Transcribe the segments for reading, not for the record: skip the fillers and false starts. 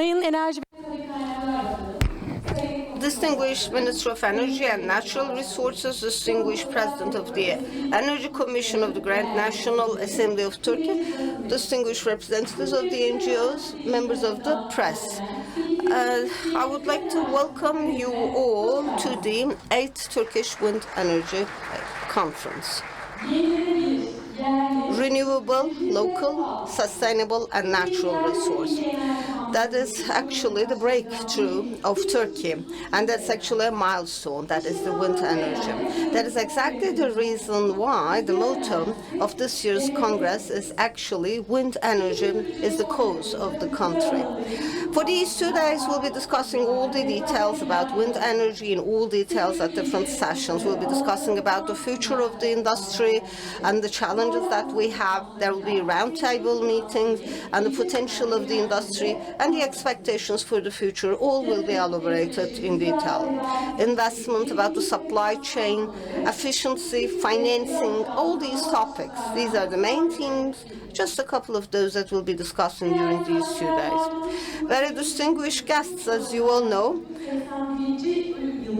Sayın Enerji Distinguished Minister of Energy and Natural Resources, distinguished President of the Energy Commission of the Grand National Assembly of Turkey, distinguished representatives of the NGOs, members of the press. I would like to welcome you all to the 8th Turkish Wind Energy Conference. Renewable, local, sustainable, and natural resource. That is actually the breakthrough of Turkey, and that's actually a milestone. That is the wind energy. That is exactly the reason why the motto of this year's Congress is actually wind energy is the cause of the country. For these 2 days, we'll be discussing all the details about wind energy in all details at different sessions. We'll be discussing about the future of the industry and the challenges that we have. There will be roundtable meetings and the potential of the industry and the expectations for the future. All will be elaborated in detail. Investment, about the supply chain, efficiency, financing, all these topics. These are the main themes, just a couple of those that we'll be discussing during these 2 days. Very distinguished guests, as you all know,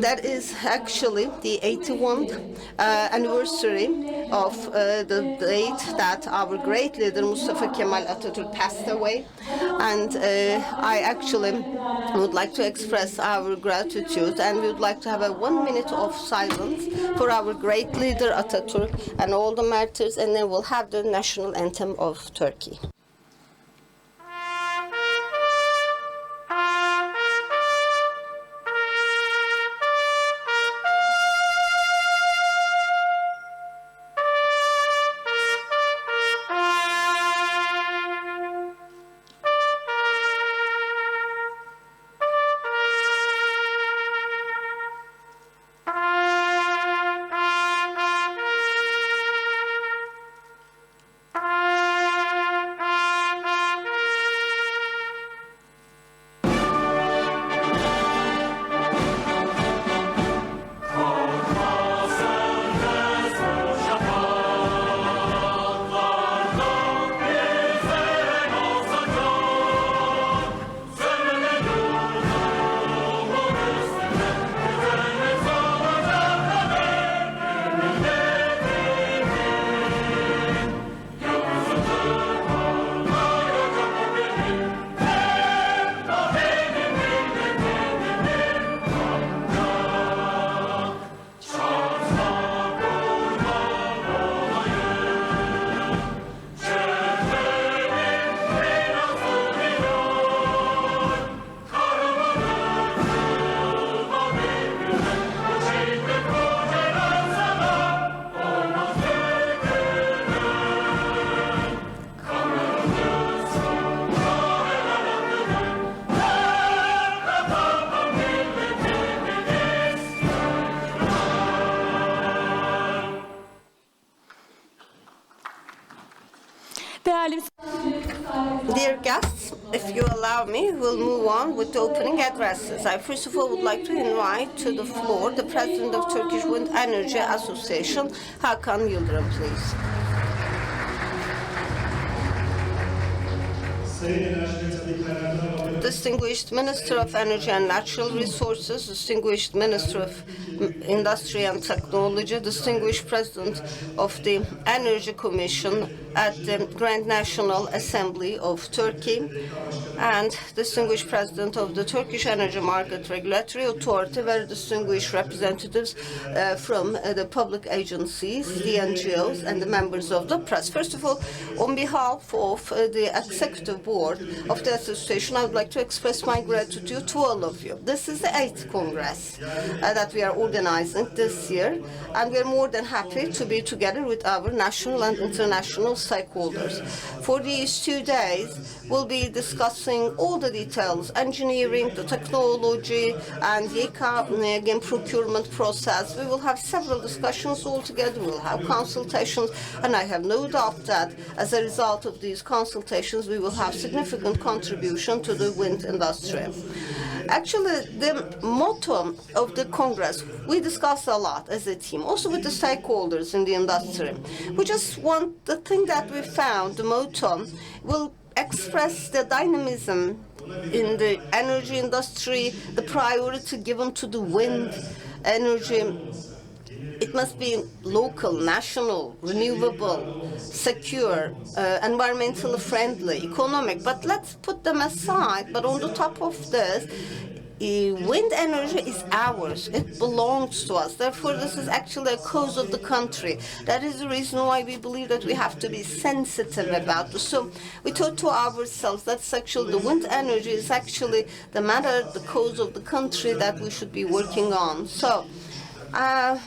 that is actually the 81st anniversary of the date that our great leader Mustafa Kemal Atatürk passed away. And I actually would like to express our gratitude, and we would like to have a 1 minute of silence for our great leader Atatürk and all the martyrs, and then we'll have the national anthem of Turkey. Dear guests, if you allow me, we'll move on with the opening addresses. I first of all would like to invite to the floor the President of Turkish Wind Energy Association, Hakan Yıldırım, please. Distinguished Minister of Energy and Natural Resources, distinguished Minister of Industry and Technology, distinguished President of the Energy Commission at the Grand National Assembly of Turkey, and distinguished President of the Turkish Energy Market Regulatory Authority, very distinguished representatives from the public agencies, the NGOs, and the members of the press. First of all, on behalf of the Executive Board of the Association, I would like to express my gratitude to all of you. This is the 8th Congress that we are organizing this year, and we are more than happy to be together with our national and international stakeholders. For these 2 days, we'll be discussing all the details, engineering, the technology, and the again, procurement process. We will have several discussions all together. We'll have consultations, and I have no doubt that as a result of these consultations, we will have significant contribution to the wind industry. Actually, the motto of the Congress, we discussed a lot as a team, also with the stakeholders in the industry. We just want the thing that we found, the motto, will express the dynamism in the energy industry, the priority given to the wind energy. It must be local, national, renewable, secure, environmentally friendly, economic. But let's put them aside. But on the top of this, wind energy is ours. It belongs to us. Therefore, this is actually a cause of the country. That is the reason why we believe that we have to be sensitive about this. So we thought to ourselves that actually the wind energy is actually the matter, the cause of the country that we should be working on. So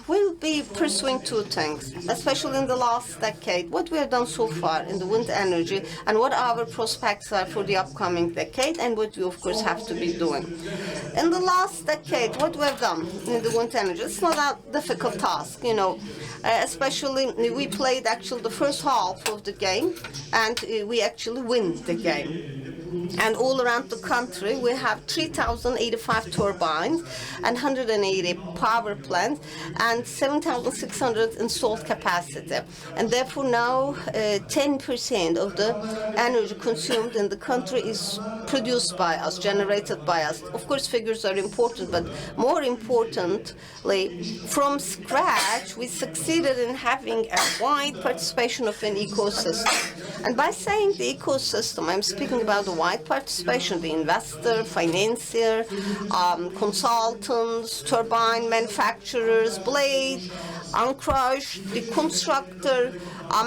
we'll be pursuing two things, especially in the last decade, what we have done so far in the wind energy and what our prospects are for the upcoming decade and what we, of course, have to be doing. In the last decade, what we have done in the wind energy, it's not a difficult task, especially we played actually the first half of the game and we actually win the game. And all around the country, we have 3,085 turbines and 180 power plants and 7,600 installed capacity. And therefore now 10% of the energy consumed in the country is produced by us, generated by us. Of course, figures are important, but more importantly, from scratch, we succeeded in having a wide participation of an ecosystem. And by saying the ecosystem, I'm speaking about the wide participation, the investor, financier, consultants, turbine manufacturers, blade, anchorage, the constructor,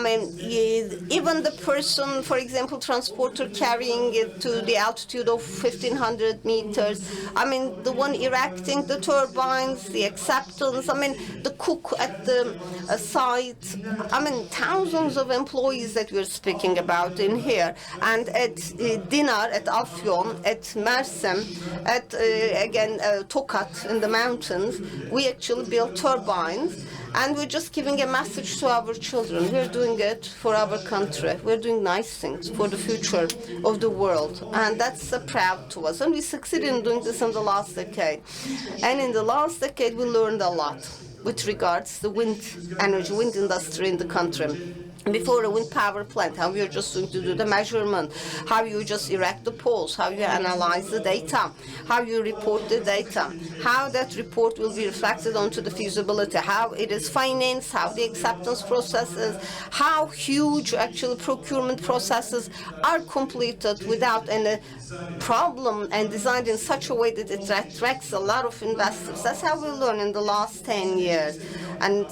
even the person, for example, transporter carrying it to the altitude of 1,500 meters, the one erecting the turbines, the acceptance, the cook at the site, thousands of employees that we're speaking about in here. And at Dinar, at Afyon, at Mersin, at, Tokat in the mountains, we actually built turbines. And we're just giving a message to our children. We're doing it for our country. We're doing nice things for the future of the world. And that's proud to us. And we succeeded in doing this in the last decade. And in the last decade, we learned a lot with regards to the wind energy, wind industry in the country. Before a wind power plant, how you're just going to do the measurement, how you just erect the poles, how you analyze the data, how you report the data, how that report will be reflected onto the feasibility, how it is financed, how the acceptance process is, how huge actual procurement processes are completed without any problem and designed in such a way that it attracts a lot of investors. That's how we learn in the last 10 years. And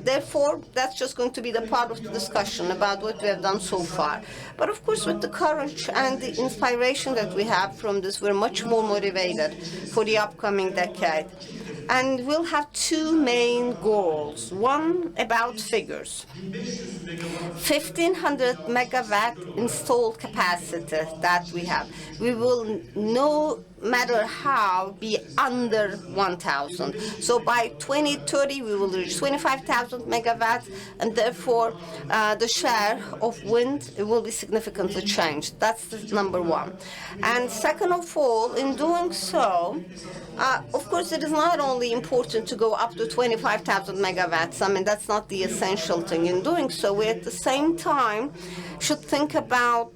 therefore, that's just going to be the part of the discussion about what we have done so far. But of course, with the courage and the inspiration that we have from this, we're much more motivated for the upcoming decade. And we'll have two main goals. One about figures. 1,500 megawatt installed capacity that we have. We will no matter how be under 1,000. So by 2030, we will reach 25,000 megawatts, and therefore the share of wind will be significantly changed. That's the number one. And second of all, in doing so, of course, it is not only important to go up to 25,000 megawatts. That's not the essential thing. In doing so, we at the same time should think about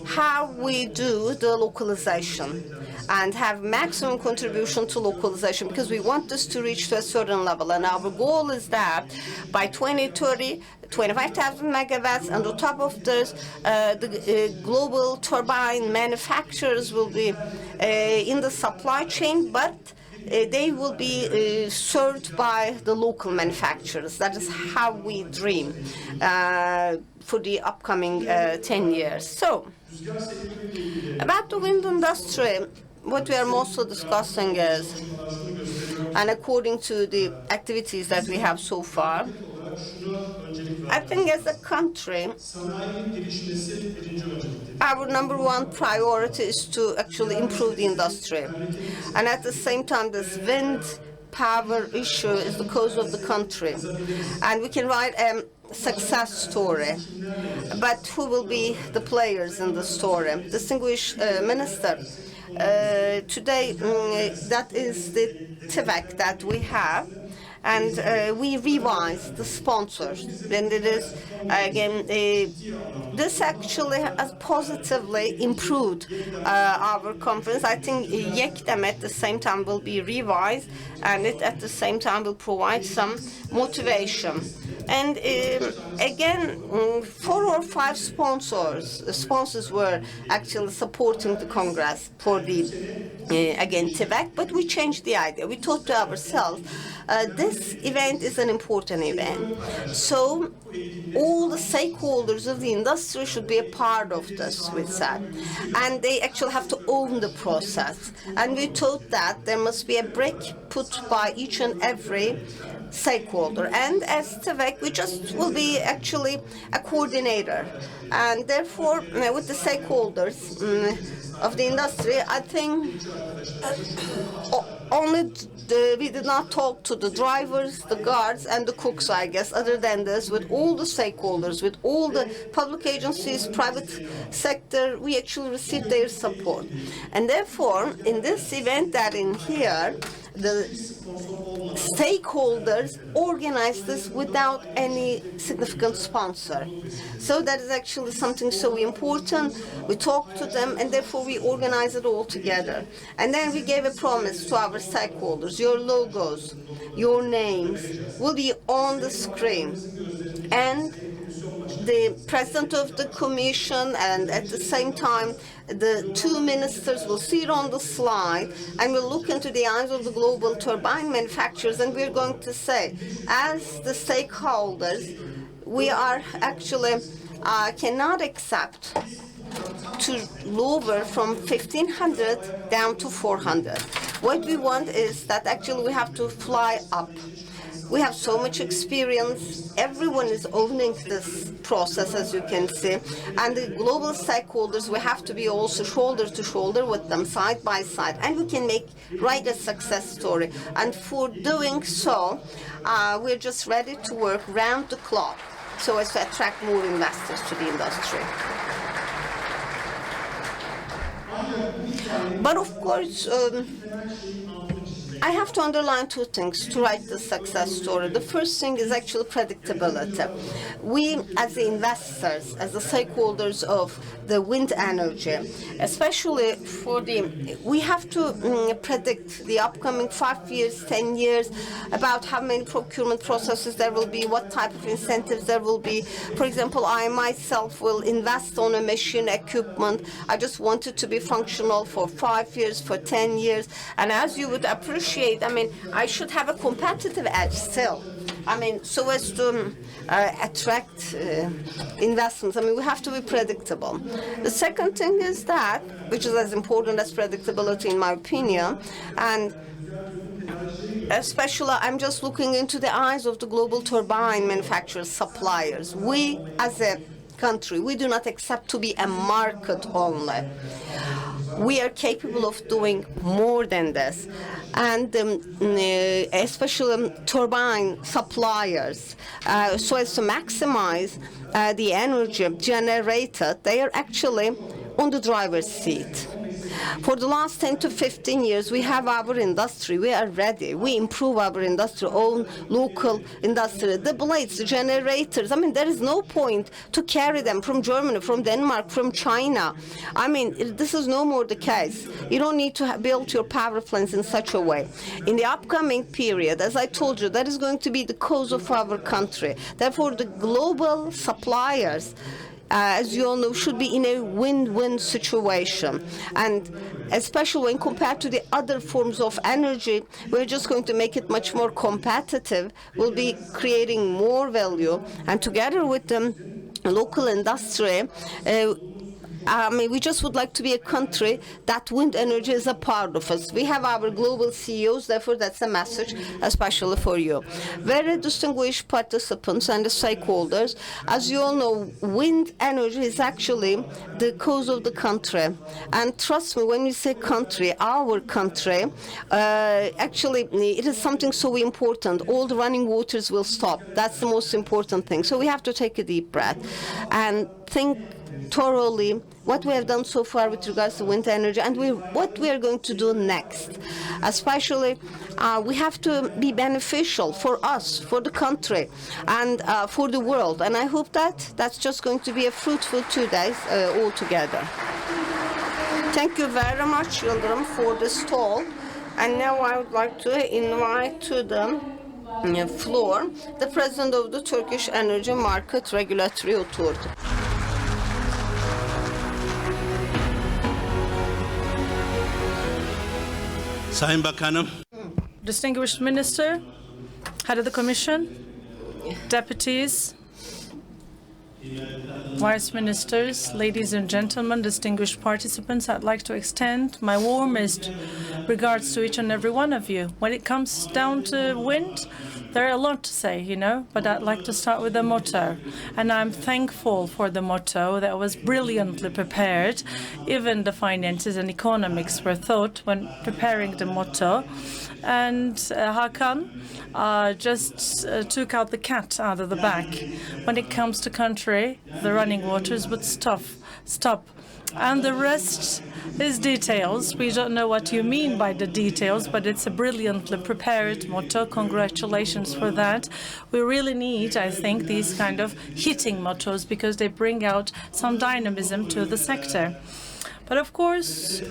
how we do the localization and have maximum contribution to localization, because we want this to reach to a certain level. And our goal is that by 2030, 25,000 megawatts, and on top of this, the global turbine manufacturers will be in the supply chain, but they will be served by the local manufacturers. That is how we dream for the upcoming 10 years. So, about the wind industry, what we are mostly discussing is, and according to the activities that we have so far, I think as a country, our number one priority is to actually improve the industry. And at the same time, this wind power issue is the cause of the country. And we can write a success story. But who will be the players in the story? Distinguished Minister, today that is the TWEC that we have. and we revised the sponsors. And it is, again, this actually has positively improved our conference. I think TWEC at the same time will be revised, and it at the same time will provide some motivation. And again, 4 or 5 sponsors were actually supporting the Congress for the, again, TWEC, but we changed the idea. We thought to ourselves, this event is an important event. So all the stakeholders of the industry should be a part of this, we said. And they actually have to own the process. And we thought that there must be a brick put by each and every stakeholder. And as TWEC, we just will be actually a coordinator. And therefore, with the stakeholders of the industry, I think we did not talk to the drivers, the guards, and the cooks, I guess. Other than this, with all the stakeholders, with all the public agencies, private sector, we actually received their support. And therefore, in this event that in here, the stakeholders organized this without any significant sponsor. So that is actually something so important. We talked to them, and therefore we organized it all together. And then we gave a promise to our stakeholders: your logos, your names will be on the screen. And the president of the commission and at the same time the 2 ministers will sit on the slide and will look into the eyes of the global turbine manufacturers, and we're going to say, as the stakeholders, we are actually cannot accept to lower from 1,500 down to 400. What we want is that actually we have to fly up. We have so much experience. Everyone is owning this process, as you can see. And the global stakeholders, we have to be also shoulder to shoulder with them, side by side. And we can write a success story. And for doing so, we're just ready to work round the clock so as to attract more investors to the industry. But of course, I have to underline 2 things to write the success story. The first thing is actually predictability. We, as the investors, as the stakeholders of the wind energy, especially we have to predict the upcoming 5 years, 10 years, about how many procurement processes there will be, what type of incentives there will be. For example, I myself will invest on a machine equipment. I just want it to be functional for 5 years, for 10 years. And as you would appreciate, I should have a competitive edge still. So as to attract investments, we have to be predictable. The second thing is that, which is as important as predictability in my opinion, and especially I'm just looking into the eyes of the global turbine manufacturers, suppliers. We, as a country, we do not accept to be a market only. We are capable of doing more than this. And especially turbine suppliers, so as to maximize the energy generated, they are actually on the driver's seat. For the last 10 to 15 years, we have our industry. We are ready. We improve our industry, own local industry. The blades, the generators, there is no point to carry them from Germany, from Denmark, from China. This is no more the case. You don't need to build your power plants in such a way. In the upcoming period, as I told you, that is going to be the cause of our country. Therefore, the global suppliers, as you all know, should be in a win-win situation. And especially when compared to the other forms of energy, we're just going to make it much more competitive. We'll be creating more value. And together with the local industry, we just would like to be a country that wind energy is a part of us. We have our global CEOs, therefore that's a message especially for you. Very distinguished participants and the stakeholders, as you all know, wind energy is actually the cause of the country. And trust me, when we say country, our country, actually it is something so important. All the running waters will stop. That's the most important thing. So we have to take a deep breath and think thoroughly what we have done so far with regards to wind energy and what we are going to do next. Especially, We have to be beneficial for us, for the country, and for the world. And I hope that that's just going to be a fruitful 2 days altogether. Thank you very much, Yıldırım, for this talk. And now I would like to invite to the floor the President of the Turkish Energy Market Regulatory Authority. Sayın Bakanım, Distinguished Minister, Head of the Commission, Deputies, Vice Ministers, ladies and gentlemen, distinguished participants, I'd like to extend my warmest regards to each and every one of you. When it comes down to wind, there are a lot to say, but I'd like to start with the motto. And I'm thankful for the motto that was brilliantly prepared. Even the finances and economics were thought when preparing the motto. And Hakan just took out the cat out of the bag. When it comes to country, the running waters would stop. And the rest is details. We don't know what you mean by the details, but it's a brilliantly prepared motto. Congratulations for that. We really need, I think, these kind of hitting mottos because they bring out some dynamism to the sector. But of course,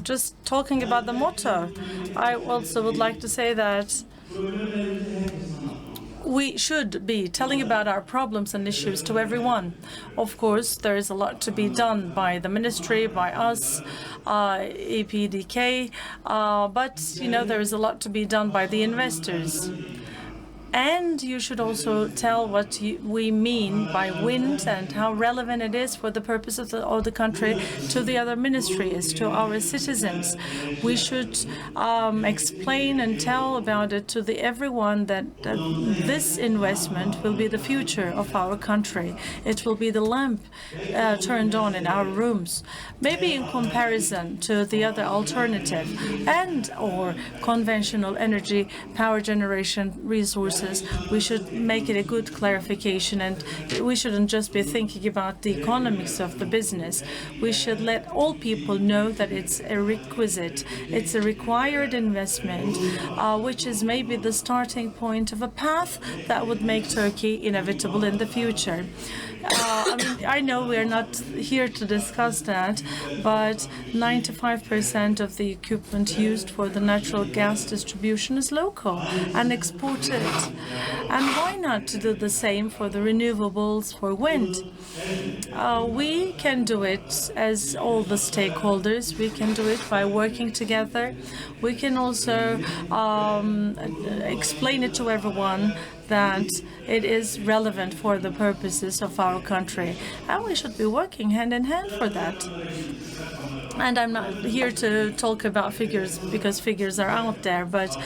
just talking about the motto, I also would like to say that we should be telling about our problems and issues to everyone. Of course, there is a lot to be done by the ministry, by us, EPDK, but there is a lot to be done by the investors. And you should also tell what we mean by wind and how relevant it is for the purpose of the country to the other ministries, to our citizens. We should explain and tell about it to everyone that this investment will be the future of our country. It will be the lamp turned on in our rooms. Maybe in comparison to the other alternative and or conventional energy power generation resources, we should make it a good clarification, and we shouldn't just be thinking about the economics of the business. We should let all people know that it's a requisite, it's a required investment, which is maybe the starting point of a path that would make Turkey inevitable in the future. I know we're not here to discuss that, but 95% of the equipment used for the natural gas distribution is local and exported. And why not to do the same for the renewables, for wind? We can do it as all the stakeholders. We can do it by working together. We can also explain it to everyone that it is relevant for the purposes of our country. And we should be working hand in hand for that. And I'm not here to talk about figures because figures are out there, but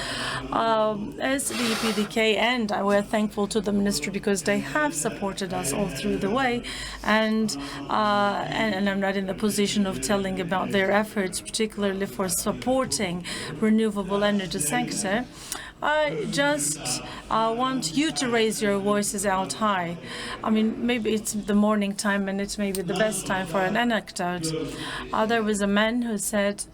as the EPDK, and we're thankful to the ministry because they have supported us all through the way, and I'm not in the position of telling about their efforts, particularly for supporting renewable energy sector. I just want you to raise your voices out high. Maybe it's the morning time and it's maybe the best time for an anecdote. There was a man who said,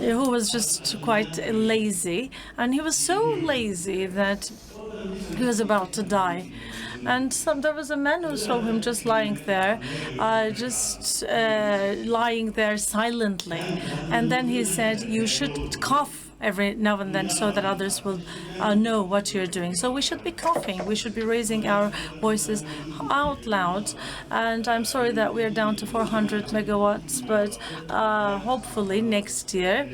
who was just quite lazy, and he was so lazy that he was about to die. And there was a man who saw him just lying there, lying there silently. And then he said, "You should cough every now and then so that others will know what you're doing." So we should be coughing. We should be raising our voices out loud. And I'm sorry that we're down to 400 megawatts, but hopefully next year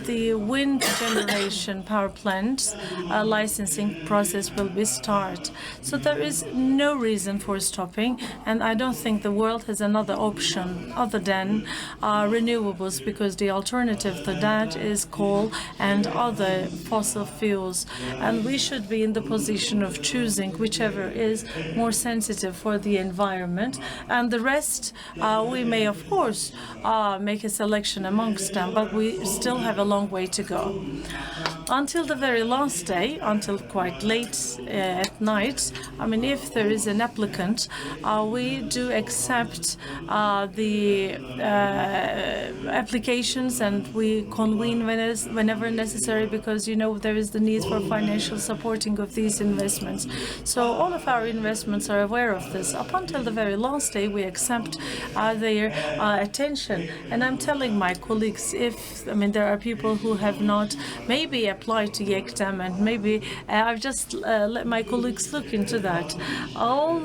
the wind generation power plant licensing process will be started. So there is no reason for stopping, and I don't think the world has another option other than renewables, because the alternative to that is coal and other fossil fuels, and we should be in the position of choosing whichever is more sensitive for the environment, and the rest we may of course make a selection amongst them, but we still have a long way to go. Until the very last day, until quite late at night, if there is an applicant, we do accept the applications, and we convene whenever necessary, because there is the need for financial supporting of these investments. So all of our investments are aware of this. Up until the very last day, we accept their attention. And I'm telling my colleagues, there are people who have not maybe applied to YEKTEM, and maybe I've just let my colleagues look into that. All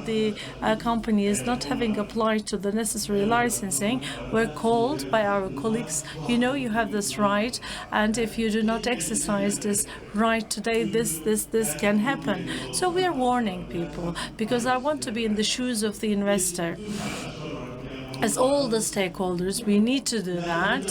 the companies not having applied to the necessary licensing were called by our colleagues. You have this right, and if you do not exercise this right today, this can happen. So we are warning people, because I want to be in the shoes of the investor. As all the stakeholders, we need to do that,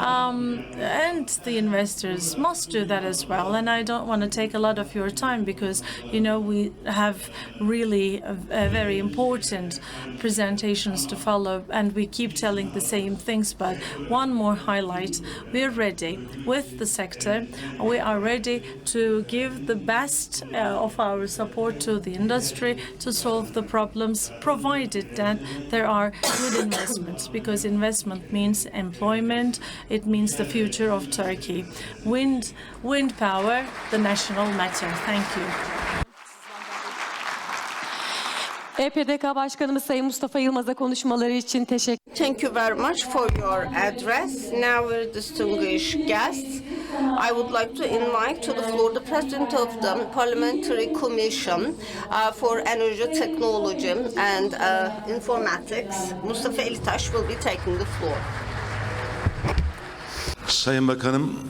and the investors must do that as well. And I don't want to take a lot of your time, because we have really very important presentations to follow, and we keep telling the same things. But one more highlight: we are ready with the sector. We are ready to give the best of our support to the industry to solve the problems, provided that there are good investments, because investment means employment. It means the future of Turkey. Wind power, the national matter. Thank you. EPDK Başkanımız Sayın Mustafa Yılmaz'a konuşmaları için teşekkür. Thank you very much for your address. Now, very distinguished guests, I would like to invite to the floor the President of the Parliamentary Commission for Energy Technology and Informatics, Mustafa Elitaş, will be taking the floor. Sayın Bakanım,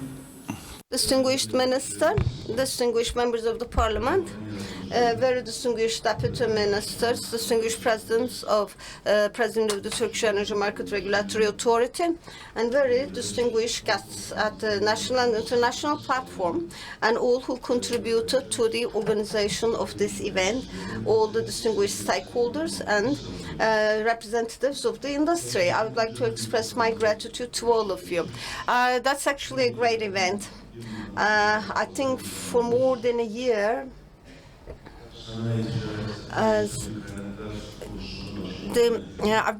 Distinguished Minister, distinguished members of the Parliament, very distinguished deputy ministers, distinguished presidents of President of the Turkish Energy Market Regulatory Authority, and very distinguished guests at the national and international platform, and all who contributed to the organization of this event, all the distinguished stakeholders and representatives of the industry. I would like to express my gratitude to all of you. That's actually a great event. I think for more than a year, I've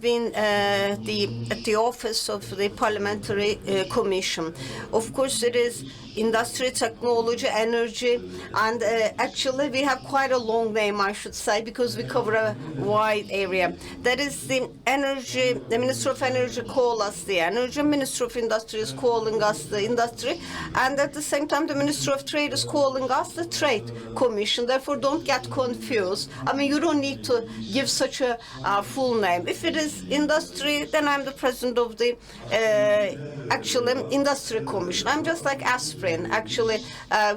been at the office of the Parliamentary Commission. Of course, it is industry, technology, energy, and actually we have quite a long name, I should say, because we cover a wide area. That is the energy, the Minister of Energy calls us the energy, Minister of Industry is calling us the industry, and at the same time the Minister of Trade is calling us the Trade Commission. Therefore, don't get confused. You don't need to give such a full name. If it is industry, then I'm the president of the actually Industry Commission. I'm just like aspirin. Actually,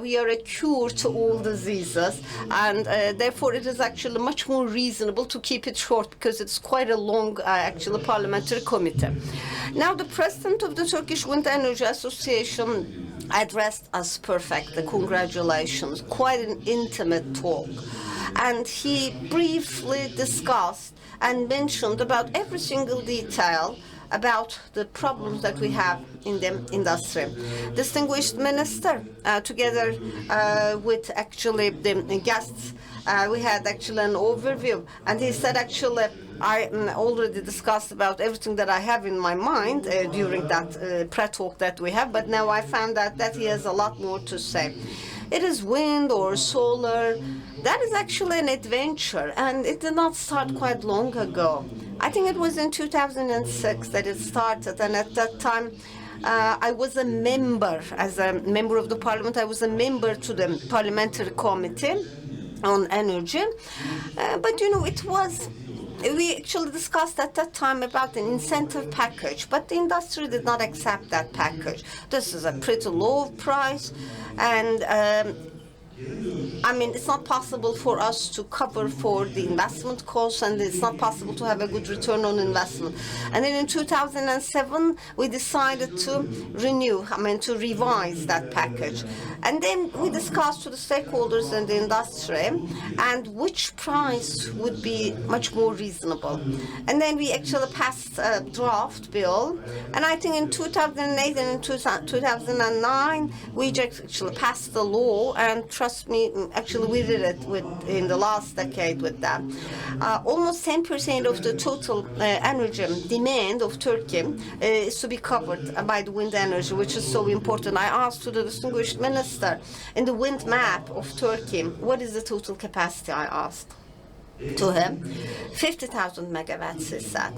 we are a cure to all diseases, and therefore it is actually much more reasonable to keep it short, because it's quite a long actually parliamentary committee. Now, the president of the Turkish Wind Energy Association addressed us perfectly. Congratulations. Quite an intimate talk. And he briefly discussed and mentioned about every single detail about the problems that we have in the industry. Distinguished Minister, together with actually the guests, we had actually an overview, and he said actually I already discussed about everything that I have in my mind during that pre-talk that we have, but now I found out that he has a lot more to say. It is wind or solar. That is actually an adventure, and it did not start quite long ago. I think it was in 2006 that it started, and at that time I was a member, as a member of the parliament, I was a member to the parliamentary committee on energy. But it was, we actually discussed at that time about an incentive package, but the industry did not accept that package. This is a pretty low price, and it's not possible for us to cover for the investment costs, and it's not possible to have a good return on investment. And then in 2007, we decided to to revise that package. And then we discussed to the stakeholders in the industry and which price would be much more reasonable. And then we actually passed a draft bill. And I think in 2008 and in 2009, we just actually passed the law, and trust me, actually we did it in the last decade with that. Almost 10% of the total energy demand of Turkey is to be covered by the wind energy, which is so important. I asked to the distinguished minister, in the wind map of Turkey, what is the total capacity, I asked to him. 50,000 megawatts is that.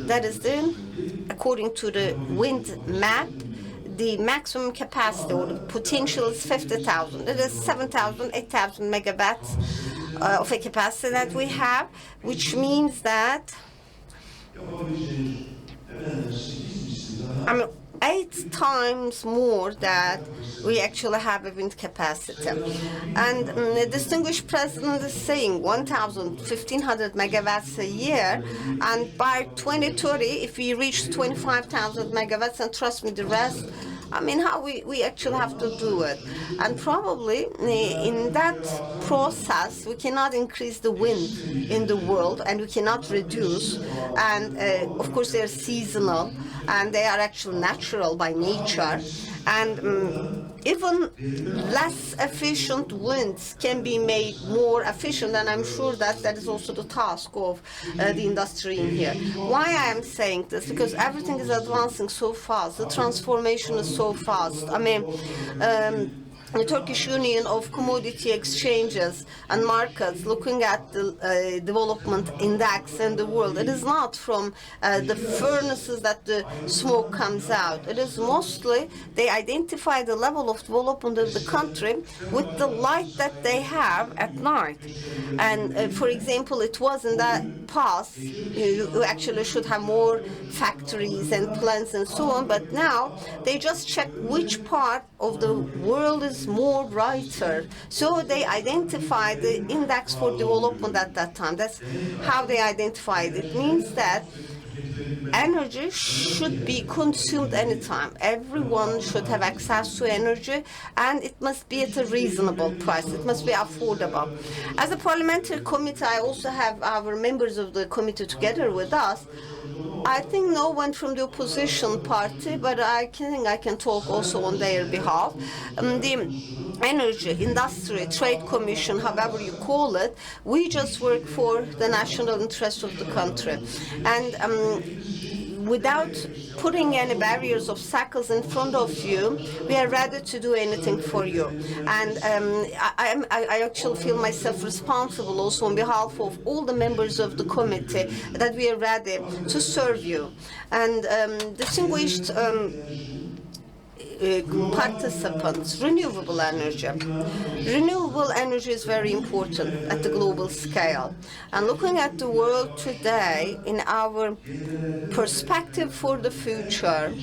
That is according to the wind map, the maximum capacity or the potential is 50,000. It is 7,000, 8,000 megawatts of a capacity that we have, which means that 8 times more that we actually have a wind capacity. And the distinguished president is saying 1,500 megawatts a year, and by 2030, if we reach 25,000 megawatts, and trust me, the rest, how we actually have to do it. And probably in that process, we cannot increase the wind in the world, and we cannot reduce. And of course, they're seasonal, and they are actually natural by nature. And even less efficient winds can be made more efficient, and I'm sure that that is also the task of the industry in here. Why I am saying this? Because everything is advancing so fast. The transformation is so fast. The Turkish Union of Commodity Exchanges and Markets, looking at the development index in the world, it is not from the furnaces that the smoke comes out. It is mostly they identify the level of development of the country with the light that they have at night. And for example, it was in that past, you actually should have more factories and plants and so on, but now they just check which part of the world is more brighter. So they identify the index for development at that time. That's how they identified it. It means that energy should be consumed anytime. Everyone should have access to energy, and it must be at a reasonable price. It must be affordable. As a parliamentary committee, I also have our members of the committee together with us. I think no one from the opposition party, but I think I can talk also on their behalf. The Energy, Industry, Trade Commission, however you call it, we just work for the national interest of the country. And without putting any barriers, obstacles in front of you, we are ready to do anything for you. And I actually feel myself responsible also on behalf of all the members of the committee that we are ready to serve you. And distinguished participants, renewable energy. Renewable energy is very important at the global scale. And looking at the world today, in our perspective for the future,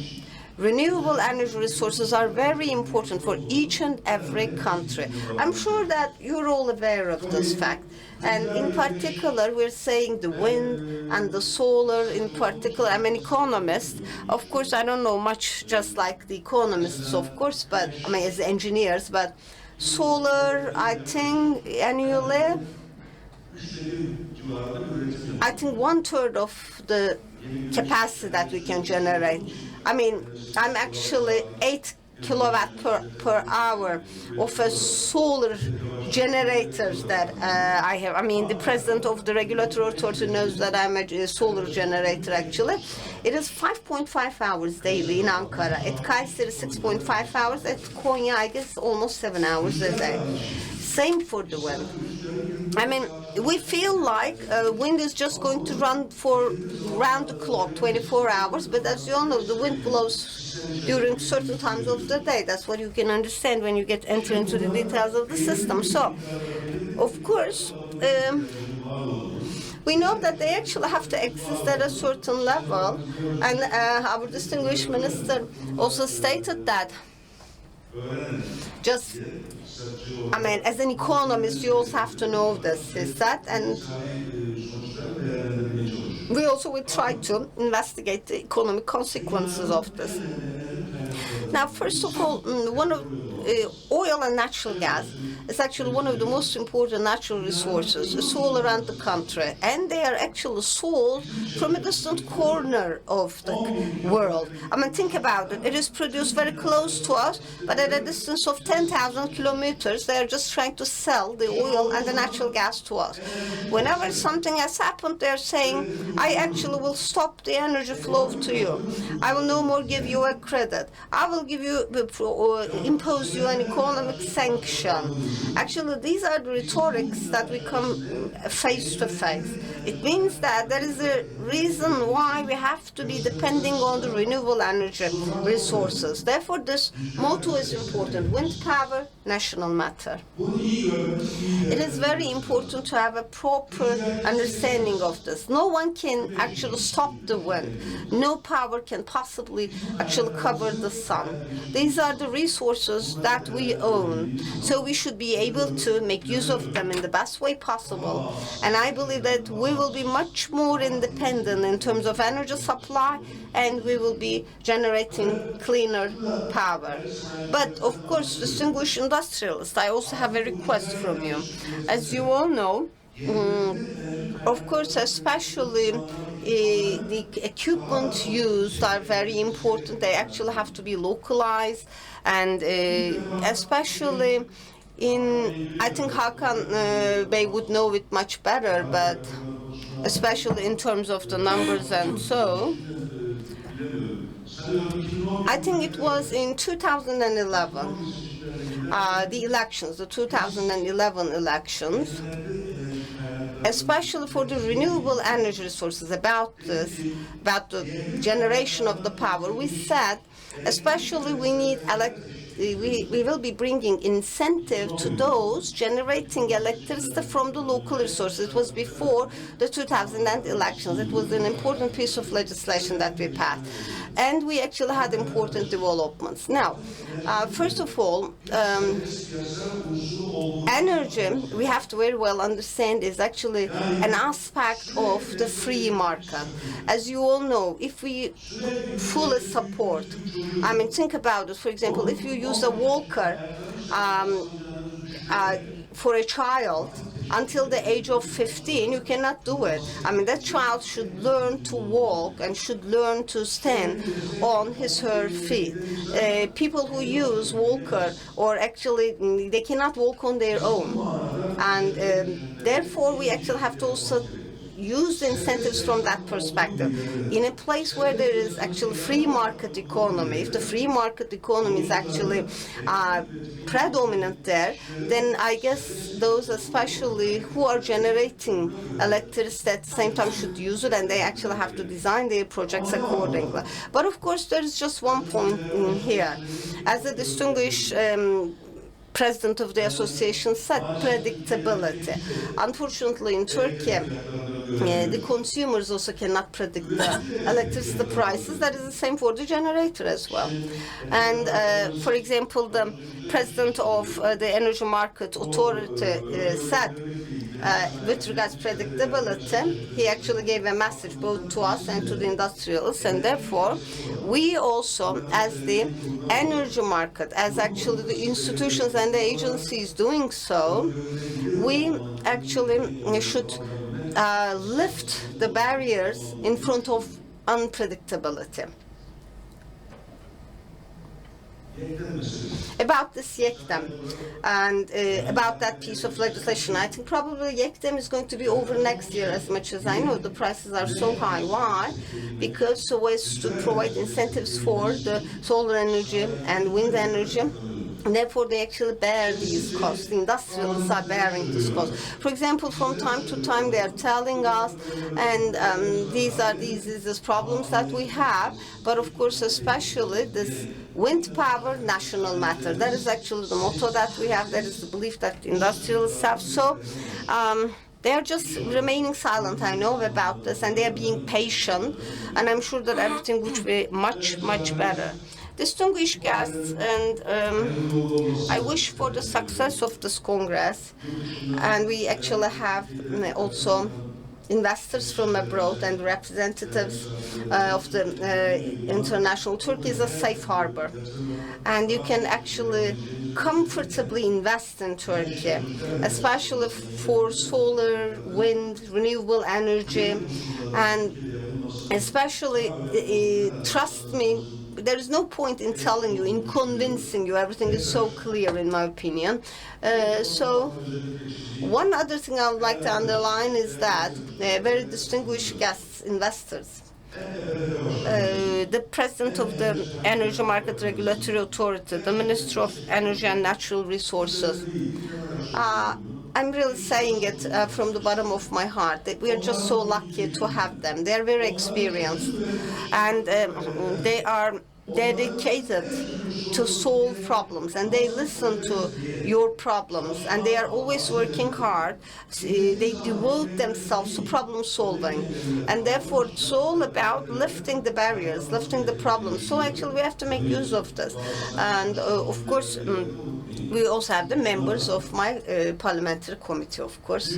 renewable energy resources are very important for each and every country. I'm sure that you're all aware of this fact. And in particular, we're saying the wind and the solar in particular. I'm an economist. Of course, I don't know much, just like the economists, of course, but as engineers. But solar, I think annually, I think 1/3 of the capacity that we can generate. I'm actually 8 kilowatt per hour of a solar generators that I have. The president of the regulatory authority knows that I'm a solar generator actually. It is 5.5 hours daily in Ankara. At Kayseri, 6.5 hours. At Konya, I guess almost 7 hours a day. Same for the wind. We feel like wind is just going to run for round the clock, 24 hours, but as you all know, the wind blows during certain times of the day. That's what you can understand when you enter into the details of the system. So, of course, we know that they actually have to exist at a certain level, and our distinguished minister also stated that just as an economist, you also have to know this, is that, and we also will try to investigate the economic consequences of this. Now, first of all, oil and natural gas is actually one of the most important natural resources. It's all around the country, and they are actually sold from a distant corner of the world. I mean, think about it. It is produced very close to us, but at a distance of 10,000 kilometers, they are just trying to sell the oil and the natural gas to us. Whenever something has happened, they're saying, I actually will stop the energy flow to you. I will no more give you a credit. I will give you, impose you an economic sanction. Actually, these are the rhetorics that we come face to face. It means that there is a reason why we have to be depending on the renewable energy resources. Therefore, this motto is important: wind power, national matter. It is very important to have a proper understanding of this. No one can actually stop the wind. No power can possibly actually cover the sun. These are the resources that we own. So we should be able to make use of them in the best way possible. And I believe that we will be much more independent in terms of energy supply, and we will be generating cleaner power. But of course, distinguished industrialists, I also have a request from you. As you all know, of course, especially the equipment used are very important. They actually have to be localized, and especially I think Hakan Bey would know it much better, but especially in terms of the numbers and so. I think it was in 2011, the 2011 elections, especially for the renewable energy resources, about the generation of the power, we said, especially we need we will be bringing incentive to those generating electricity from the local resources. It was before the 2000 elections. It was an important piece of legislation that we passed. And we actually had important developments. Now, first of all, energy, we have to very well understand, is actually an aspect of the free market. As you all know, if we fully support, I mean, think about it. For example, if you use a walker for a child until the age of 15, you cannot do it. I mean, that child should learn to walk and should learn to stand on his or her feet. People who use walker, or actually they cannot walk on their own, and therefore we actually have to also use incentives from that perspective. In a place where there is actually free market economy, if the free market economy is actually predominant there, then I guess those especially who are generating electricity at the same time should use it, and they actually have to design their projects accordingly. But of course, there is just one point in here. As a distinguished president of the association said, predictability. Unfortunately, in Turkey, the consumers also cannot predict the electricity prices. That is the same for the generator as well. And for example, the president of the Energy Market Authority said, with regards to predictability, he actually gave a message both to us and to the industrialists, and therefore we also, as the energy market, as actually the institutions and the agencies doing so, we actually should lift the barriers in front of unpredictability. About this YEKDEM and about that piece of legislation, I think probably YEKDEM is going to be over next year, as much as I know. The prices are so high. Why? Because so as to provide incentives for the solar energy and wind energy. And therefore, they actually bear these costs. The industrialists are bearing these costs. For example, from time to time, they are telling us, and these are these problems that we have. But of course, especially this wind power, national matter. That is actually the motto that we have. That is the belief that industrialists have. So they are just remaining silent, I know, about this, and they are being patient. And I'm sure that everything would be much, much better. Distinguished guests, and I wish for the success of this Congress. And we actually have also investors from abroad and representatives of the international. Turkey is a safe harbor, and you can actually comfortably invest in Turkey, especially for solar, wind, renewable energy, and especially, trust me, there is no point in telling you, in convincing you. Everything is so clear, in my opinion. So one other thing I would like to underline is that very distinguished guests, investors, the President of the Energy Market Regulatory Authority, the Minister of Energy and Natural Resources. I'm really saying it from the bottom of my heart that we are just so lucky to have them. They're very experienced, and they are dedicated to solve problems, and they listen to your problems, and they are always working hard. They devote themselves to problem solving, and therefore it's all about lifting the barriers, lifting the problems. So actually we have to make use of this. And of course, we also have the members of my parliamentary committee, of course,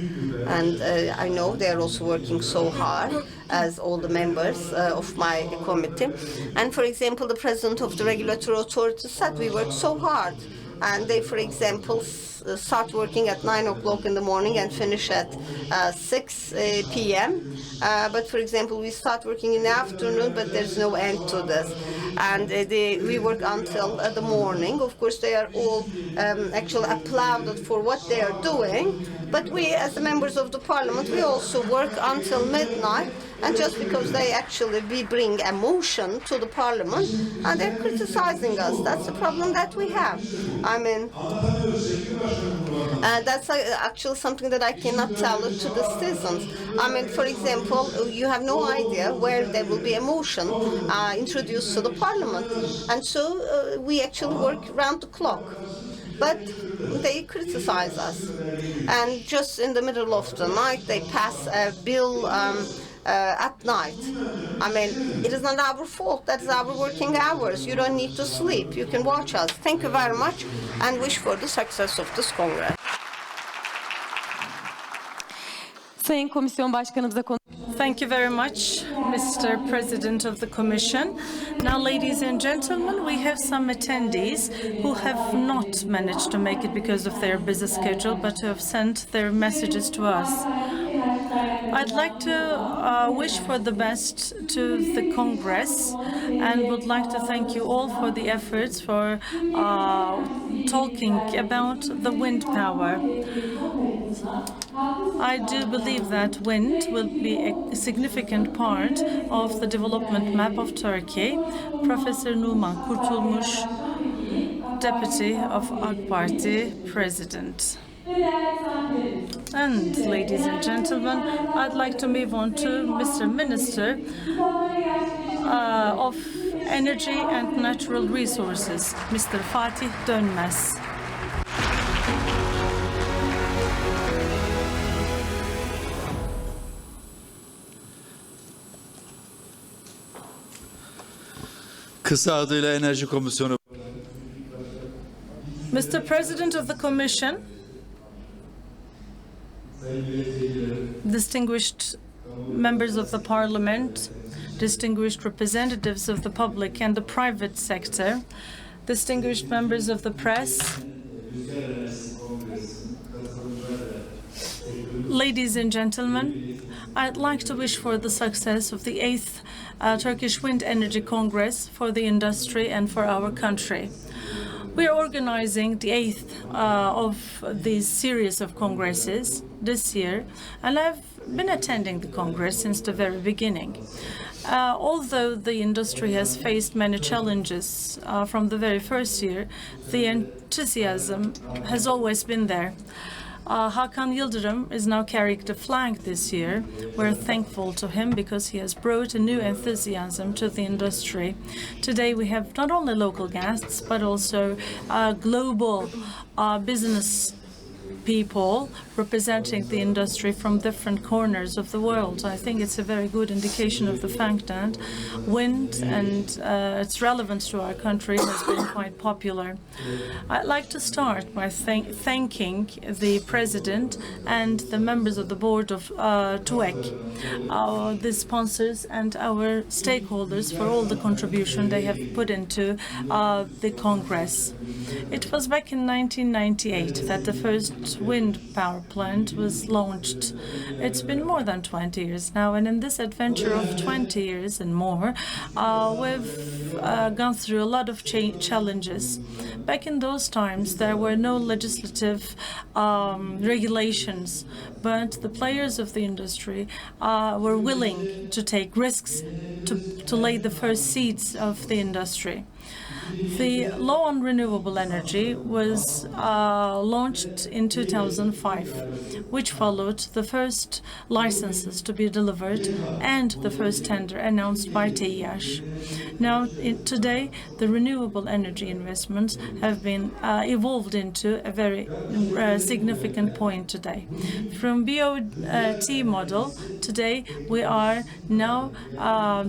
and I know they are also working so hard, as all the members of my committee. And for example, the President of the Regulatory Authority said we work so hard, and they, for example, start working at 9 o'clock in the morning and finish at 6 p.m. But for example, we start working in the afternoon, but there's no end to this. And we work until the morning. Of course, they are all actually applauded for what they are doing. But we, as the members of the parliament, we also work until midnight. And just because we bring emotion to the parliament, and they're criticizing us. That's the problem that we have. I mean, that's actually something that I cannot tell to the citizens. I mean, for example, you have no idea where there will be a motion introduced to the parliament. And so we actually work round the clock. But they criticize us. And just in the middle of the night, they pass a bill at night. I mean, it is not our fault. That is our working hours. You don't need to sleep. You can watch us. Thank you very much, and wish for the success of this Congress. Sayın Komisyon Başkanımıza Thank you very much, Mr. President of the Commission. Now, ladies and gentlemen, we have some attendees who have not managed to make it because of their busy schedule, but who have sent their messages to us. I'd like to wish for the best to the Congress, and would like to thank you all for the efforts for talking about the wind power. I do believe that wind will be a significant part of the development map of Turkey. Professor Numan Kurtulmuş, Deputy of AK Party President. And, ladies and gentlemen, I'd like to move on to Mr. Minister of Energy and Natural Resources, Mr. Fatih Dönmez. Kısa adıyla Enerji Komisyonu. Mr. President of the Commission, distinguished members of the Parliament, distinguished representatives of the public and the private sector, distinguished members of the press, ladies and gentlemen, I'd like to wish for the success of the 8th Turkish Wind Energy Congress for the industry and for our country. We are organizing the 8th of these series of congresses this year, and I've been attending the Congress since the very beginning. Although the industry has faced many challenges from the very first year, the enthusiasm has always been there. Hakan Yıldırım is now carrying the flag this year. We're thankful to him because he has brought a new enthusiasm to the industry. Today we have not only local guests, but also global business people representing the industry from different corners of the world. I think it's a very good indication of the fact that wind and its relevance to our country has been quite popular. I'd like to start by thanking the President and the members of the board of TWEC, the sponsors and our stakeholders for all the contribution they have put into the Congress. It was back in 1998 that the first wind power plant was launched. It's been more than 20 years now, and in this adventure of 20 years and more, we've gone through a lot of challenges. Back in those times, there were no legislative regulations, but the players of the industry were willing to take risks to lay the first seeds of the industry. The law on renewable energy was launched in 2005, which followed the first licenses to be delivered and the first tender announced by TWEC. Now, today, the renewable energy investments have been evolved into a very significant point today. From BOT model, today we are now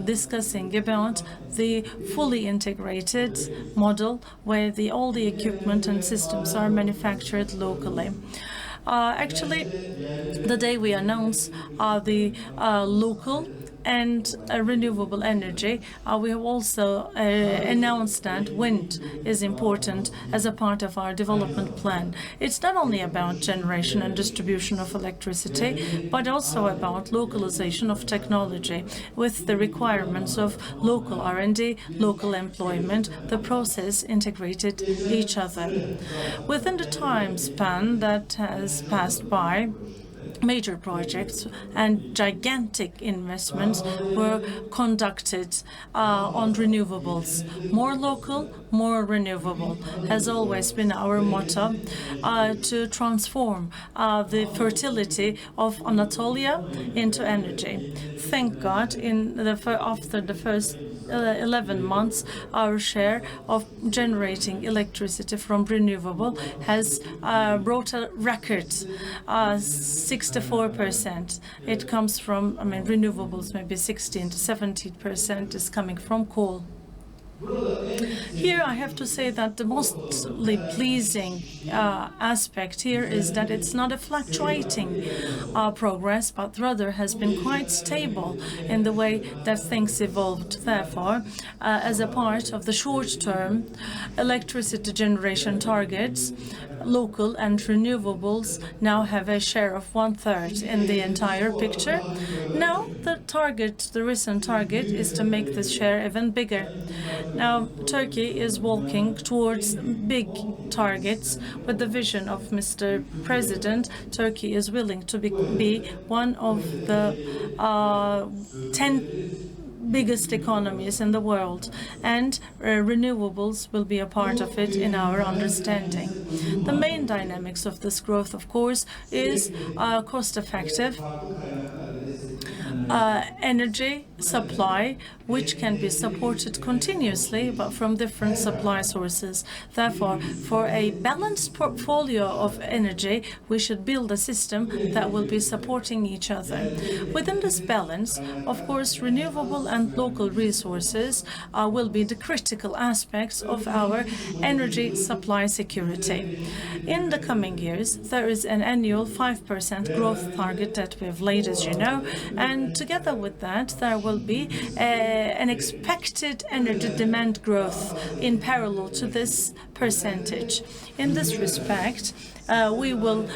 discussing about the fully integrated model where all the equipment and systems are manufactured locally. Actually, the day we announce the local and renewable energy, we have also announced that wind is important as a part of our development plan. It's not only about generation and distribution of electricity, but also about localization of technology with the requirements of local R&D, local employment, the process integrated each other. Within the time span that has passed by, major projects and gigantic investments were conducted on renewables. More local, more renewable has always been our motto to transform the fertility of Anatolia into energy. Thank God, after the first 11 months, our share of generating electricity from renewable has brought a record 64%. It comes from, renewables, maybe 16 to 17% is coming from coal. Here I have to say that the mostly pleasing aspect here is that it's not a fluctuating progress, but rather has been quite stable in the way that things evolved. Therefore, as a part of the short-term electricity generation targets, local and renewables now have a share of 1/3 in the entire picture. Now the recent target is to make this share even bigger. Now Turkey is walking towards big targets. With the vision of Mr. President, Turkey is willing to be one of the 10 biggest economies in the world, and renewables will be a part of it in our understanding. The main dynamics of this growth, of course, is cost-effective energy supply, which can be supported continuously but from different supply sources. Therefore, for a balanced portfolio of energy, we should build a system that will be supporting each other. Within this balance, of course, renewable and local resources will be the critical aspects of our energy supply security. In the coming years, there is an annual 5% growth target that we have laid, as you know, and together with that, there will be an expected energy demand growth in parallel to this percentage. In this respect, we will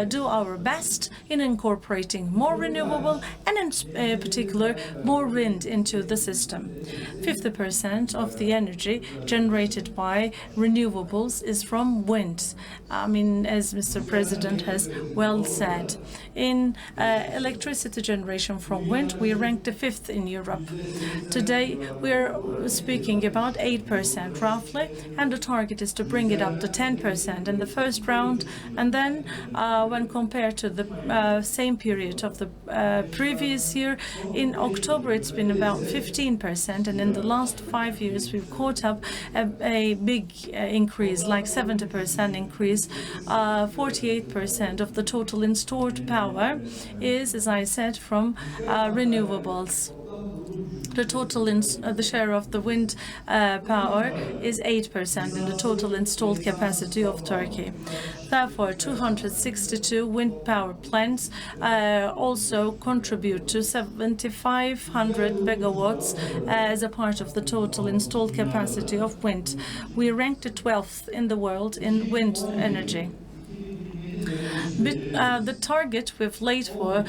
do our best in incorporating more renewable and in particular more wind into the system. 50% of the energy generated by renewables is from wind. As Mr. President has well said, in electricity generation from wind, we rank the 5th in Europe. Today, we are speaking about 8% roughly, and the target target is to bring it up to 10% in the first round, and then when compared to the same period of the previous year, in October it's been about 15%, and in the last 5 years we've caught up a big increase, like 70% increase. 48% of the total installed power is, as I said, from renewables. The total the share of the wind power is 8% in the total installed capacity of Turkey. Therefore, 262 wind power plants also contribute to 7,500 megawatts as a part of the total installed capacity of wind. We ranked the 12th in the world in wind energy. But, the target we've laid for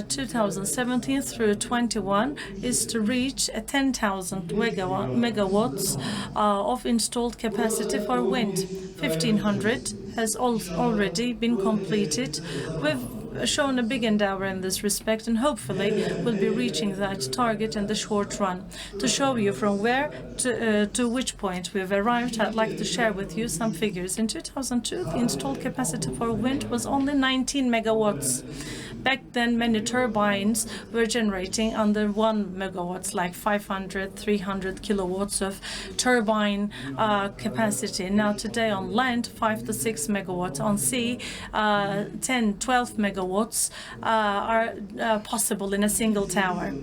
2017 through 21 is to reach 10,000 megawatts of installed capacity for wind. 1,500 has already been completed. We've shown a big endeavor in this respect, and hopefully we'll be reaching that target in the short run. To show you from where to which point we've arrived, I'd like to share with you some figures. In 2002, the installed capacity for wind was only 19 megawatts. Back then, many turbines were generating under 1 megawatts, like 500, 300 kilowatts of turbine capacity. Now today on land, 5 to 6 megawatts. On sea, 10, 12 megawatts are possible in a single tower.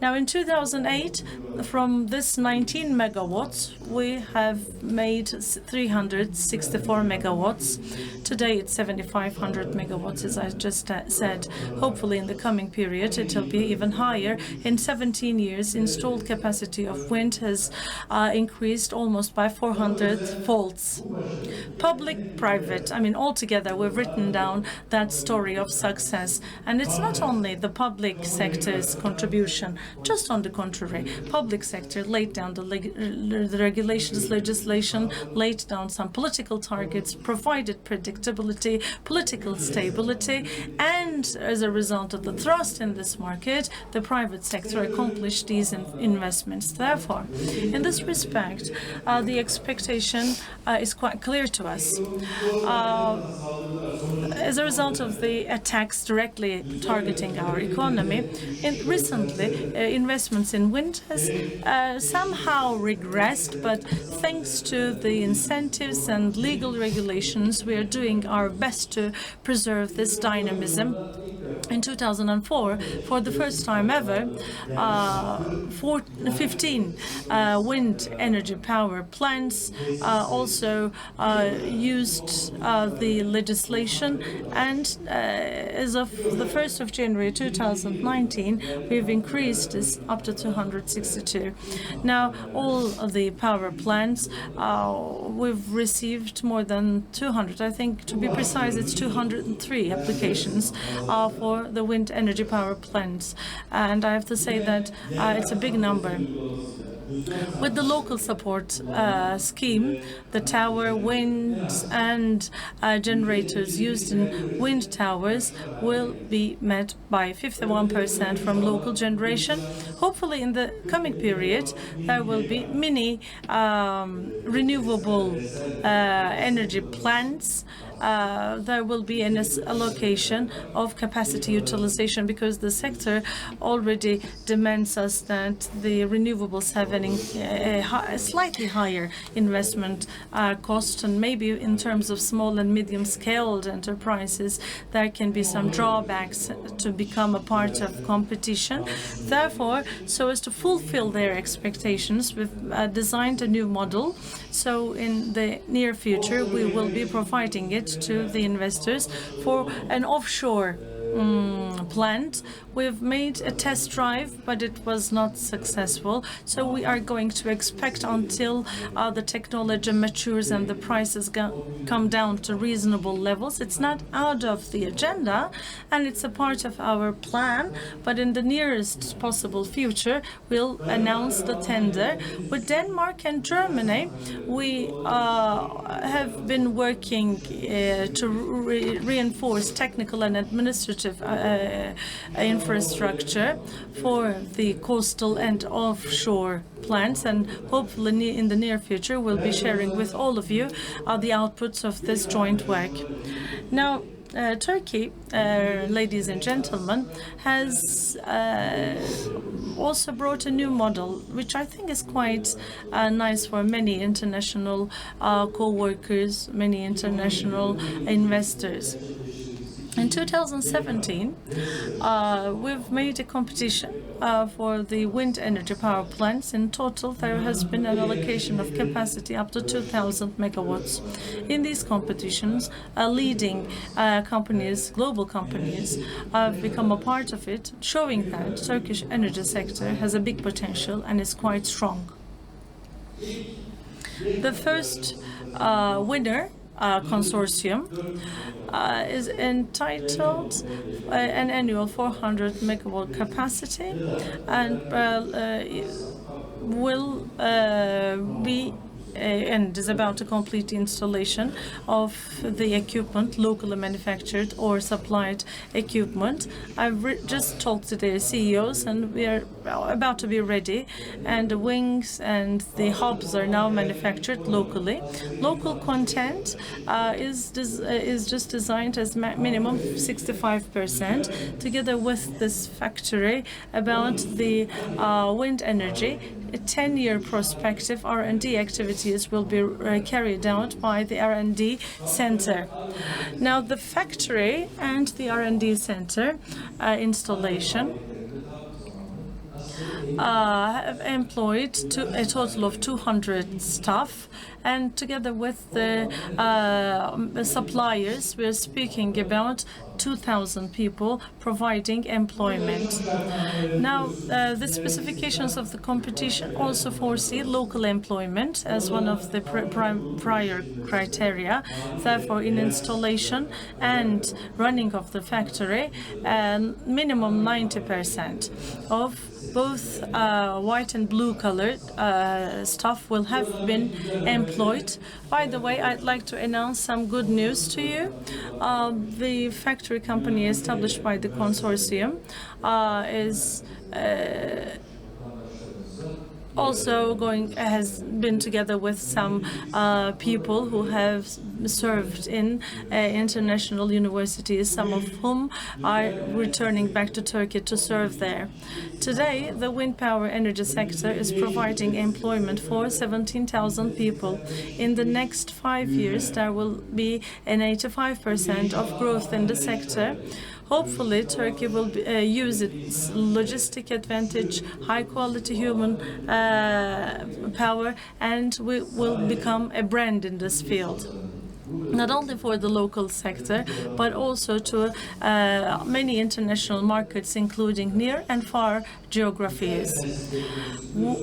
Now in 2008, from this 19 megawatts, we have made 364 megawatts. Today it's 7,500 megawatts, as I just said. Hopefully in the coming period it will be even higher. In 17 years, installed capacity of wind has increased almost by 400 folds. Public, private, I mean altogether we've written down that story of success. And it's not only the public sector's contribution, just on the contrary. Public sector laid down the regulations, legislation, laid down some political targets, provided predictability, political stability, and as a result of the thrust in this market, the private sector accomplished these investments. Therefore, in this respect, the expectation is quite clear to us. As a result of the attacks directly targeting our economy, recently investments in wind has somehow regressed, but thanks to the incentives and legal regulations, we are doing our best to preserve this dynamism. In 2004, for the first time ever, 15 wind energy power plants also used the legislation, and as of the 1st of January 2019, we've increased this up to 262. Now, all of the power plants, we've received more than 200, I think to be precise, it's 203 applications for the wind energy power plants, and I have to say that it's a big number. With the local support scheme, the tower, winds and generators used in wind towers will be met by 51% from local generation. Hopefully in the coming period there will be many renewable energy plants. There will be an allocation of capacity utilization, because the sector already demands us that the renewables have a slightly higher investment cost, and maybe in terms of small and medium-scaled enterprises there can be some drawbacks to become a part of competition. Therefore, so as to fulfill their expectations, we've designed a new model. So in the near future we will be providing it to the investors for an offshore plant. We've made a test drive, but it was not successful. So we are going to expect until the technology matures and the prices come down to reasonable levels. It's not out of the agenda, and it's a part of our plan. But in the nearest possible future, we'll announce the tender. With Denmark and Germany, we have been working to reinforce technical and administrative infrastructure for the coastal and offshore plants, and hopefully in the near future we'll be sharing with all of you the outputs of this joint work. Now, Turkey, ladies and gentlemen, has also brought a new model, which I think is quite nice for many international co-workers, many international investors. In 2017, we've made a competition for the wind energy power plants. In total, there has been an allocation of capacity up to 2,000 megawatts. In these competitions, leading companies, global companies, have become a part of it, showing that Turkish energy sector has a big potential and is quite strong. The first winner consortium is entitled an annual 400 megawatt capacity, and will be and is about to complete the installation of the equipment, locally manufactured or supplied equipment. I've just talked to their CEOs, and we are about to be ready, and the wings and the hubs are now manufactured locally. Local content is just designed as minimum 65%. Together with this factory, about the wind energy, a 10-year perspective R&D activities will be carried out by the R&D center. Now, the factory and the R&D center installation have employed a total of 200 staff, and together with the suppliers, we're speaking about 2,000 people providing employment. Now, the specifications of the competition also foresee local employment as one of the prior criteria. Therefore, in installation and running of the factory, minimum 90% of both white and blue colored staff will have been employed. By the way, I'd like to announce some good news to you. The factory company established by the consortium is also has been together with some people who have served in international universities, some of whom are returning back to Turkey to serve there. Today, the wind power energy sector is providing employment for 17,000 people. In the next 5 years, there will be an 85% of growth in the sector. Hopefully, Turkey will use its logistic advantage, high-quality human power, and we will become a brand in this field, not only for the local sector, but also to many international markets, including near and far geographies.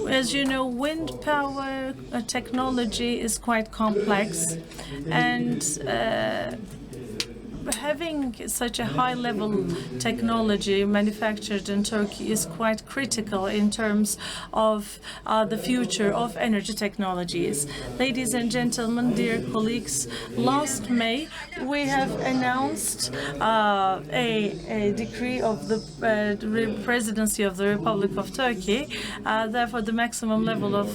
As you know, wind power technology is quite complex, and having such a high-level technology manufactured in Turkey is quite critical in terms of the future of energy technologies. Ladies and gentlemen, dear colleagues, last May we have announced a decree of the Presidency of the Republic of Turkey. Therefore, the maximum level of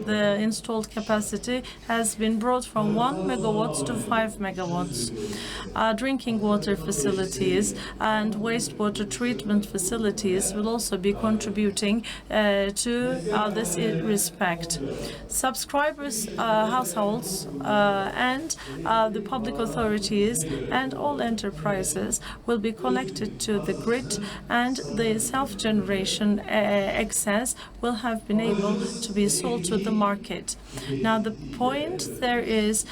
the installed capacity has been brought from 1 megawatts to 5 megawatts. Drinking water facilities and wastewater treatment facilities will also be contributing to this respect. Subscribers, households, and the public authorities and all enterprises will be connected to the grid, and the self-generation excess will have been able to be sold to the market. Now, the point there is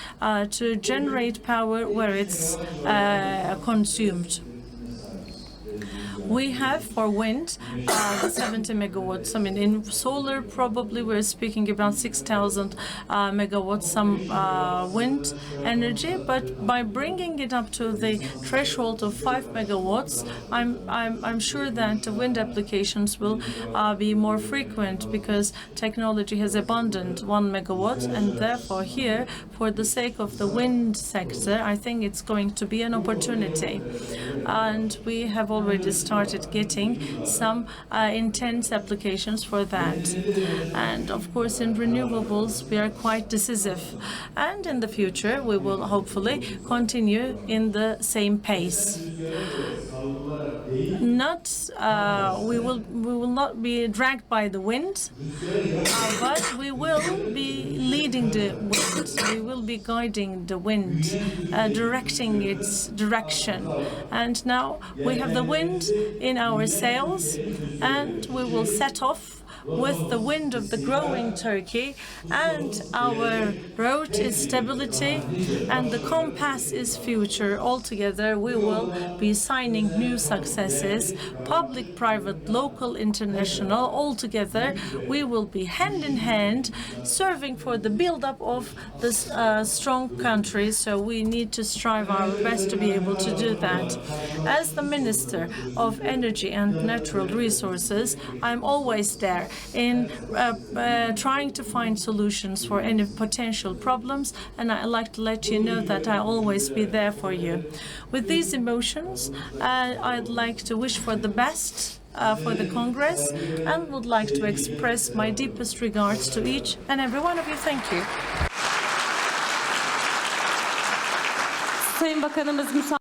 to generate power where it's consumed. We have for wind 70 megawatts. I mean, in solar, probably we're speaking about 6,000 megawatts, some wind energy. But by bringing it up to the threshold of 5 megawatts, I'm sure that the wind applications will be more frequent, because technology has abundant 1 megawatt, and therefore here, for the sake of the wind sector, I think it's going to be an opportunity. and we have already started getting some intense applications for that. And of course, in renewables, we are quite decisive. And in the future, we will hopefully continue in the same pace. We will not be dragged by the wind, but we will be leading the wind. We will be guiding the wind, directing its direction. And now we have the wind in our sails, and we will set off with the wind of the growing Turkey, and our road is stability, and the compass is future. Altogether, we will be signing new successes, public, private, local, international. Altogether, we will be hand in hand, serving for the build-up of this strong country. So we need to strive our best to be able to do that. As the Minister of Energy and Natural Resources, I'm always there in trying to find solutions for any potential problems, and I'd like to let you know that I'll always be there for you. With these emotions, I'd like to wish for the best for the Congress, and would like to express my deepest regards to each and every one of you. Thank you. Sayın Bakanımız müsaade.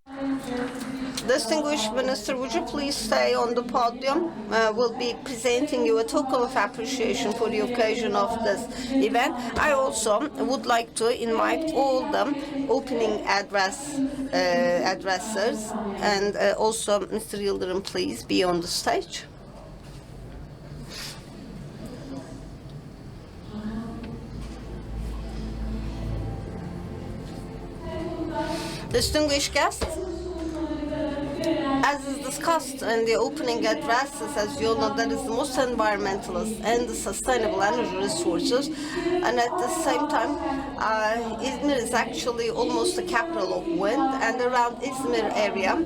Distinguished Minister, would you please stay on the podium? We'll be presenting you a token of appreciation for the occasion of this event. I also would like to invite all the opening addressers, and also Mr. Yıldırım, please be on the stage. Distinguished guests, as is discussed in the opening addresses, as you all know, that is the most environmentalist and the sustainable energy resources. And at the same time, Izmir is actually almost the capital of wind. And around Izmir area,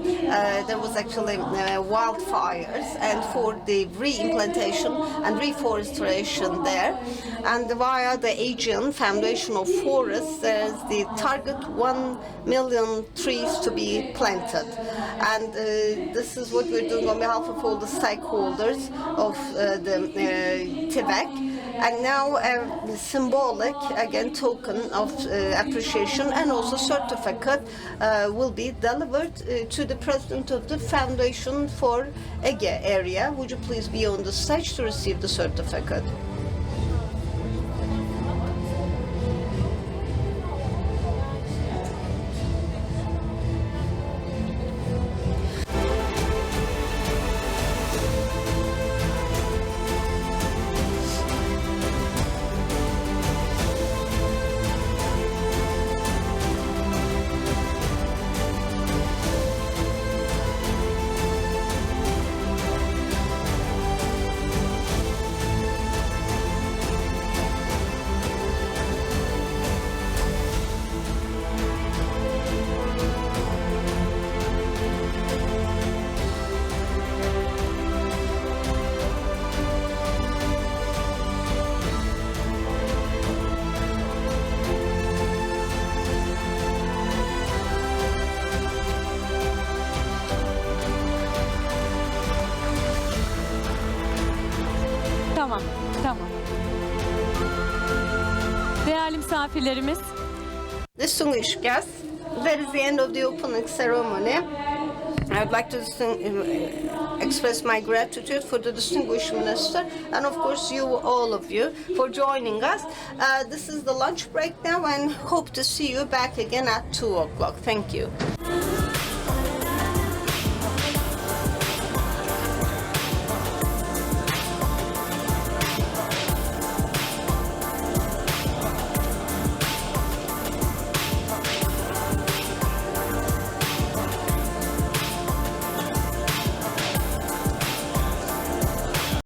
there was actually wildfires. And for the re-implantation and reforestation there, and via the Aegean Foundation of Forests, there's the target 1 million trees to be planted. And this is what we're doing on behalf of all the stakeholders of the TWEC. And now a symbolic, again, token of appreciation and also certificate will be delivered to the president of the Foundation for Ege area. Would you please be on the stage to receive the certificate? Tamam. Değerli misafirlerimiz. Distinguished guests, that is the end of the opening ceremony. I would like to express my gratitude for the distinguished minister, and of course you, all of you, for joining us. This is the lunch break now, and hope to see you back again at 2 o'clock. Thank you.